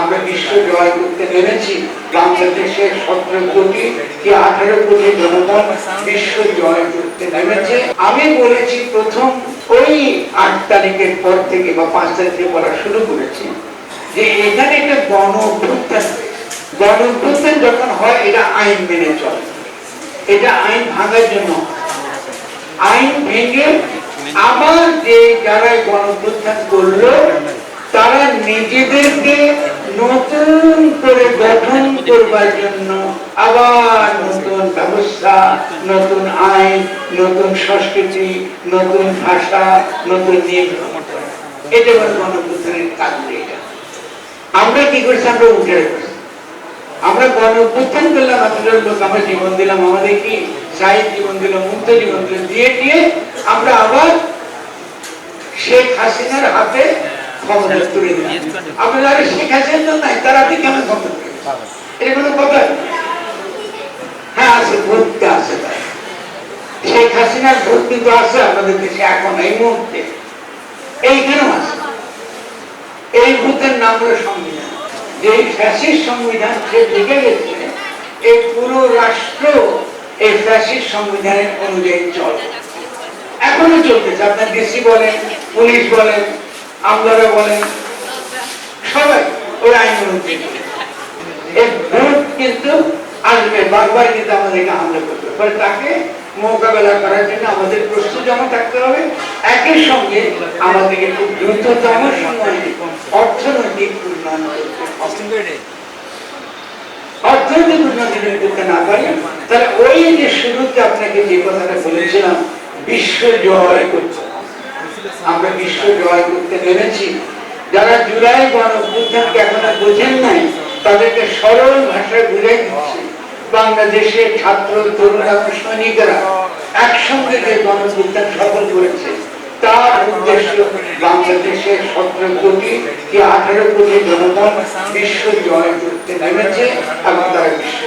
আমরা বিশ্ব জয় করতে নেমেছি। বাংলাদেশের 17 কোটি কি 18 কোটি জনগণ বিশ্ব জয় করতে নেমেছে। আমি বলেছি প্রথম ওই 8 তারিখের পর থেকে বা 5 তারিখে বলা শুরু করেছি যে এখানে একটা গণ অভ্যুত্থান, গণ অভ্যুত্থান যখন হয় এটা আইন মেনে চলে, এটা আইন ভাঙার জন্য। আইন ভেঙে আবার যে যারা গণ অভ্যুত্থান করলো তারা নিজেদেরকে নতুন করে গঠন করবার জন্য আবার নতুন ব্যবস্থা, নতুন আইন, নতুন সংস্কৃতি, নতুন ভাষা, নতুন নিয়ম, এটা হল গণ অভ্যুত্থানের কাজ। আমরা কি করছি? আমরা উঠে রেখেছি। আমরা গণ অভ্যুত্থান করলাম, আমরা জীবন দিলাম, আমাদের কি শহীদ জীবন দিল, মুক্ত জীবন দিল, দিয়ে আমরা আবার শেখ হাসিনার হাতে ক্ষমতা তুলে দিলাম। আপনারা শেখ হাসিনা নাই, তার হাতে কেমন ক্ষমতা তুলে? এটা কোনো কথা? হ্যাঁ আছে, ভোটটা আছে। তাই শেখ হাসিনার ভোট কিন্তু আছে আপনাদের দেশে এখন এই মুহূর্তে, এইখানেও আছে। এই ভোটের নাম হলো সংবিধান। যে ফ্যাসিস্ট সংবিধান সে লিখে গেছে, এই পুরো রাষ্ট্র এই ফ্যাসিস্ট সংবিধানের অনুযায়ী চলে, এখনো চলতেছে। আপনার ডিসি বলেন, পুলিশ বলেন, আমলারা বলেন, সবাই ওই আইন অনুযায়ী। এই ভোট কিন্তু আসবে, বারবার কিন্তু আমাদেরকে হামলা করতে পারে। তাকে মোকাবেলা করার জন্য আমাদের প্রস্তুত জমা থাকতে হবে। একই সঙ্গে আমাদেরকে খুব দ্রুততম সময়ে অর্থনৈতিক উন্নয়ন করতে, অর্থনৈতিক উন্নয়ন করতে না পারি তাহলে ওই যে শুরুতে আপনাকে যে কথাটা বলেছিলাম বিশ্ব জয় করছে, আমরা বিশ্ব জয় করতে নেমেছি। যারা জুলাই গণ অভ্যুত্থানকে এখনো বোঝেন নাই তাদেরকে সরল ভাষায় বুঝাই দিচ্ছি। বাংলাদেশের ছাত্র, তরুণ এবং সৈনিকেরা একসঙ্গে যে গণ অভ্যুত্থান সফল করেছে তার উদ্দেশ্য বাংলাদেশের 17 কোটি কি 18 কোটি জনগণ বিশ্ব জয় করতে নেমেছে এবং তারা বিশ্ব